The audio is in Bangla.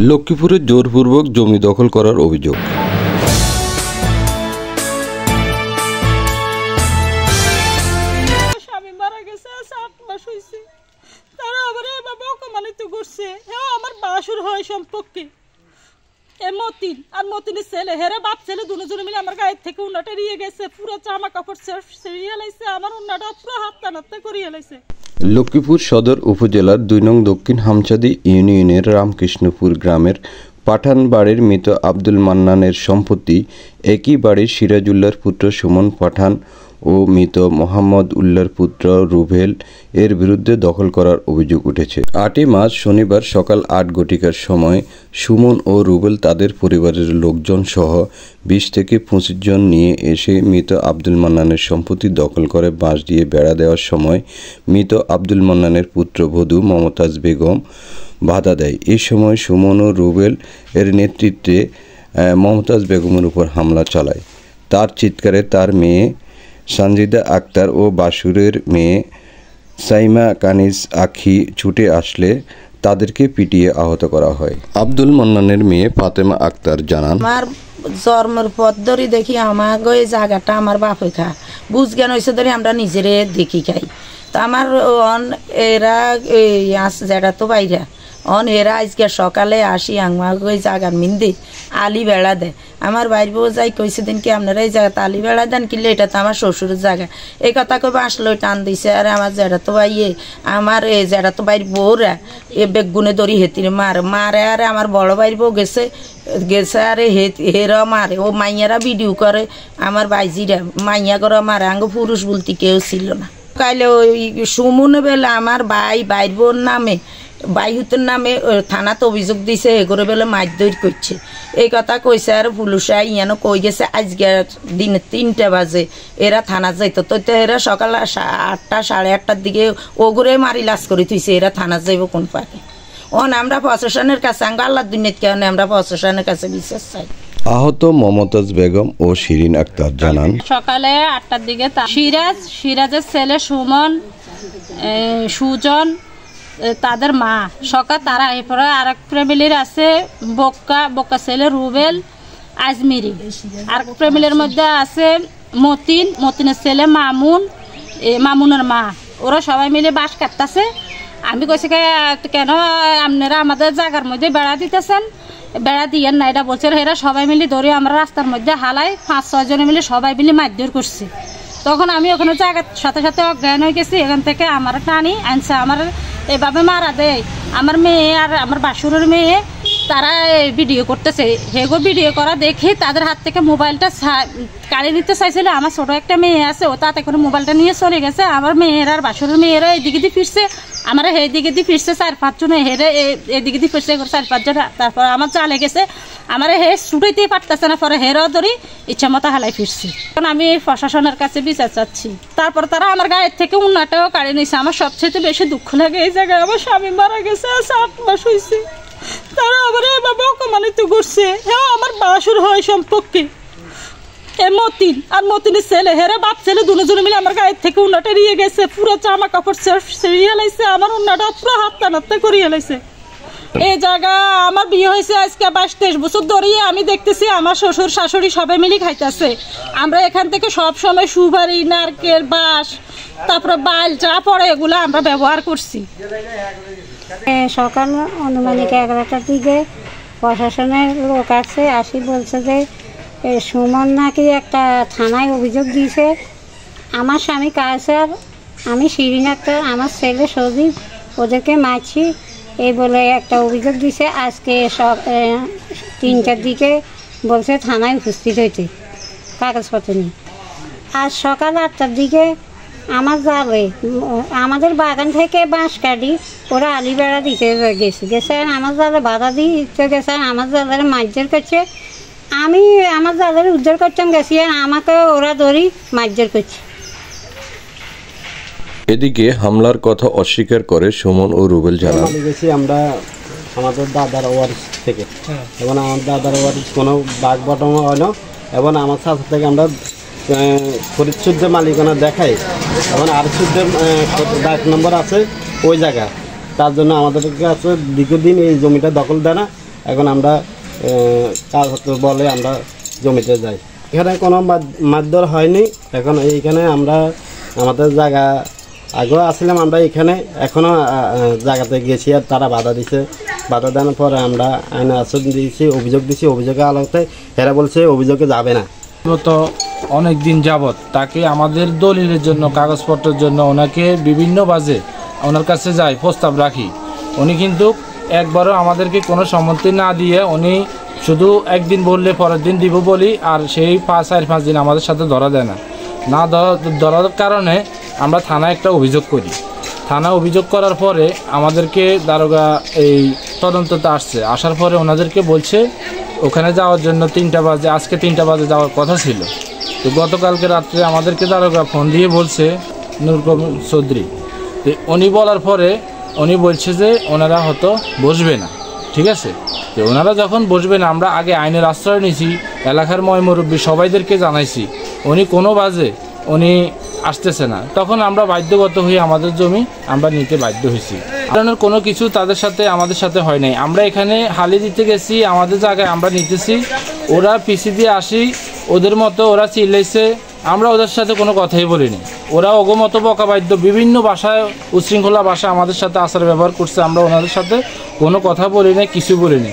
লক্ষ্মীপুরে জোরপূর্বক জমি দখল করার অভিযোগ। স্বামী মারা গেছে, 8 মাস হয়েছে, তারা আবার এভাবে অপমানিত করছে। হ্যাঁ, আমার বাসুর হয় সম্পর্কে মতিন আর মতিনের ছেলে, হেরে বাপ ছেলে দুজনে মিলে আমার গায়ের থেকে উন্নাটা নিয়ে গেছে, পুরো জামা কাপড় ছিঁড়িয়ে লাইছে, আমার উন্নাটা পুরো হাতটা নাতে করিয়ে লাইছে। লক্ষ্মীপুর সদর উপজেলার 2 নং দক্ষিণ হামচাঁদি ইউনিয়নের রামকৃষ্ণপুর গ্রামের পাঠান বাড়ির মৃত আব্দুল মান্নানের সম্পত্তি একই বাড়ির সিরাজউল্লাহর পুত্র সুমন পাঠান ও মৃত মোহাম্মদ উল্লাহর পুত্র রুবেল এর বিরুদ্ধে দখল করার অভিযোগ উঠেছে। 8 মার্চ শনিবার সকাল 8 ঘটিকার সময় সুমন ও রুবেল তাদের পরিবারের লোকজন সহ 20 থেকে 25 জন নিয়ে এসে মৃত আব্দুল মান্নানের সম্পত্তি দখল করে বাঁশ দিয়ে বেড়া দেওয়ার সময় মৃত আব্দুল মান্নানের পুত্রবধূ মমতাজ বেগম বাধা দেয়। এই সময় সুমন ও রুবেল এর নেতৃত্বে মমতাজ বেগমের উপর হামলা চালায়। তার চিৎকারে তার মেয়ে সানজিদা আক্তার ও বাসুরের মেয়ে সাইমা কানিজ আখি ছুটে আসলে তাদেরকে পিটিয়ে আহত করা হয়। আব্দুল মান্নানের মেয়ে ফাতেমা আক্তার জানান, আমার জন্মের পর ধরে দেখি আমাকে এই জায়গাটা আমার বাপে খা বুঝ জ্ঞান হয়েছে ধরে আমরা নিজেরে দেখি খাই। তো আমার এরা যেটা তো বাইরা এরা আজকে সকালে আসি আমাকে ওই জায়গার মিন্দে আলি বেড়া দেয়। আমার বাইর বউ যাই কইছে দিন কি আপনারা এই জায়গাতে আলি বেড়া দেন কিনলে এটা তো আমার শ্বশুরের জায়গা, এই কথা কবে আসলো টান দিছে। আর আমার যেটা তো ভাইয়ে আমার এই যেটা তো বাইর বউরা এ বেগুনে দড়ি হেতির মারে আর আমার বড় বাইর বউ গেছে আরে হেরা মারে, ও মাইয়ারা ভিডিও করে আমার বাইজিরা মাইয়া করে মারে, আঙ্গ পুরুষ বলতে কেউ ছিল না। কাইলে ওই সুমনে বেলা আমার বাইর বোর নামে বাইহুতের নামে থানাতে অভিযোগ দিছে, এগোরে বেলে মারধর করছে এই কথা কইছে। আর পুলিশে ইয়ানো কই গেছে আজকে দিনে 3টা বাজে এরা থানা যাইতো, তো এরা সকাল 8টা 8:30টার দিকে ওগুরে মারি লাশ করে থুইছে, এরা থানা যাইব কোন পাকে। আমরা প্রশাসনের কাছে আল্লাহ দুনিয়াত কেন আমরা প্রশাসনের কাছে বিশ্বাস চাই। আহত মমতাজ বেগম ও শিরিন আক্তার জানান, সকালে 8টার দিকে সিরাজের ছেলে সুমন, সুজন, তাদের মা সকাল তারা এরপরে আরেক ফ্যামিলির আছে বক্কা ছেলে রুবেল আজমিরি, আর ফ্যামিলির মধ্যে আছে মতিনের ছেলে মামুনের মা, ওরা সবাই মিলে বাঁশ কাটতেছে। আমি কইছি কেন আপনারা আমাদের জায়গার মধ্যে বেড়া দিতেছেন, বেড়া দিয়েন না, এটা বলছে। এরা সবাই মিলে ধরে আমরা রাস্তার মধ্যে হালাই 5-6 জনে মিলে সবাই মিলে মারধর করছি। তখন আমি ওখানে জায়গার সাথে সাথে অজ্ঞান হয়ে গেছি, এখান থেকে আমার টানি আনছে, আমার এভাবে মারা দেয়। আমার মেয়ে আর আমার বাসুরের মেয়ে তারা ভিডিও করতেছে, হেগো ভিডিও করা দেখে তাদের হাত থেকে মোবাইলটা কাড়ি নিতে চাইছিল। আমার ছোট একটা মেয়ে আছে, ও তাতে করে মোবাইলটা নিয়ে চলে গেছে। আমার মেয়ের আর বাসুরের মেয়েরা এদিকে দিয়ে ফিরছে, আমার এইদিকে দিয়ে ফিরছে 4-5 জন, হেরে এদিকে দিয়ে ফিরছে 4-5 জন। তারপর আমার চালে গেছে, আমার ছুটাইতেই পারতেছে না, পরে হেরাও ধরি ইচ্ছা মতো হালাই ফিরছি। কারণ আমি প্রশাসনের কাছে বিচার চাচ্ছি। তারপর তারা আমার গায়ের থেকে উন্নাটাও কাড়ি নিয়েছে। আমার সবচেয়ে বেশি দুঃখ লাগে এই জায়গায় আমার স্বামী মারা গেছে, 8 মাস হয়েছে, তারা আবার এভাবে অপমানিত করছে। হ্যাঁ, আমার বাসুর হয় সম্পর্কে মতিন আর মতিনের ছেলে, হেরে বাপ ছেলে দুজনে মিলে আমার গায়ের থেকে উন্নাটা নিয়ে গেছে, পুরো জামা কাপড় ছিঁড়িয়ে লাইছে, আমার উন্নাটা পুরো হাতটা নাতে করিয়ে লাইছে। এই জায়গা আমার বিয়ে হয়েছে আজকে 22-23 বছর ধরিয়ে আমি দেখতেছি আমার শ্বশুর শাশুড়ি সবাই মিলে খাইতেছে। আমরা এখান থেকে সব সময় সুপারি, নারকেল, বাঁশ, তারপরে বাল যা পড়ে এগুলো আমরা ব্যবহার করছি। সকাল আনুমানিক 11টার দিকে প্রশাসনের লোক আসি বলছে যে সুমন নাকি একটা থানায় অভিযোগ দিয়েছে, আমার স্বামী কায়সার, আমি শিরিন আক্তার, আমার ছেলে সজীব ওদেরকে মারছি এই বলে একটা অভিযোগ দিছে। আজকে 3টার দিকে বলছে থানায় উপস্থিত হইতে কাগজপত্র নিয়ে। আজ সকাল 8টার দিকে আমার জালে আমাদের বাগান থেকে বাঁশ কাটি ওরা আলি বেড়া দিতে গেছে, আমার জালে বাধা দিতে গেছে, আমার জালের মারধর করছে। আমি আমার জালের উদ্ধার করতাম গেছি, আর আমাকে ওরা ধরি মারধর করছে। এদিকে হামলার কথা অস্বীকার করে সুমন ও রুবেল জানান, গেছি আমরা আমাদের দাদার ওয়ারিস থেকে, এবং আমার দাদার ওয়ারিস কোনো বাঘ বটম হয় না, এবং আমার সাথে থেকে আমরা পরিচ্ছুদ্ধ মালিকানা দেখাই, এবং আর শুদ্ধ ডাক নম্বর আছে ওই জায়গা। তার জন্য আমাদের কাছে দীর্ঘদিন এই জমিটা দখল দেয় না, এখন আমরা কাগজপত্র বলে আমরা জমিতে যাই। এখানে কোনো মারধর হয়নি। এখন এইখানে আমরা আমাদের জায়গা আগেও আসছিলাম, আমরা এখানে এখনও জায়গাতে গেছি, আর তারা বাধা দিছে। বাধা দেওয়ার পরে আমরা আইনে আশ্রয় দিয়েছি, অভিযোগ দিয়েছি। অভিযোগের আলোতে এরা বলছে অভিযোগে যাবে না। গত অনেক দিন যাবৎ তাকে আমাদের দলিলের জন্য, কাগজপত্রের জন্য ওনাকে বিভিন্ন বাজে ওনার কাছে যাই, প্রস্তাব রাখি। উনি কিন্তু একবারও আমাদেরকে কোনো সম্মতি না দিয়ে উনি শুধু একদিন বললে পরের দিন দিব বলি, আর সেই 4-5 দিন আমাদের সাথে ধরা দেয় না। ধরার কারণে আমরা থানায় একটা অভিযোগ করি। থানায় অভিযোগ করার পরে আমাদেরকে দারোগা এই তদন্ততে আসছে। আসার পরে ওনাদেরকে বলছে ওখানে যাওয়ার জন্য 3টা বাজে, আজকে 3টা বাজে যাওয়ার কথা ছিল। তো গতকালকে রাত্রে আমাদেরকে দারোগা ফোন দিয়ে বলছে নুরকমল চৌধুরী, তো উনি বলার পরে উনি বলছে যে ওনারা হয়তো বসবে না। ঠিক আছে, তো ওনারা যখন বসবে না, আমরা আগে আইনের আশ্রয় নিয়েছি, এলাকার মুরব্বী সবাইদেরকে জানাইছি, উনি কোনো বাজে উনি আসতেছে না। তখন আমরা বাধ্যগত হয়ে আমাদের জমি আমরা নিতে বাধ্য হয়েছি। কারণের কোনো কিছু তাদের সাথে আমাদের সাথে হয় নাই। আমরা এখানে হালি দিতে গেছি, আমাদের জায়গায় আমরা নিতেছি, ওরা পিছি দিয়ে আসি, ওদের মতো ওরা চিল্লাইছে, আমরা ওদের সাথে কোনো কথাই বলিনি। ওরা ওগমতো বকাবাদ্য বিভিন্ন ভাষায়, উচ্ছৃঙ্খলা ভাষা আমাদের সাথে আচার ব্যবহার করছে। আমরা ওনাদের সাথে কোনো কথা বলিনি, কিছু বলিনি।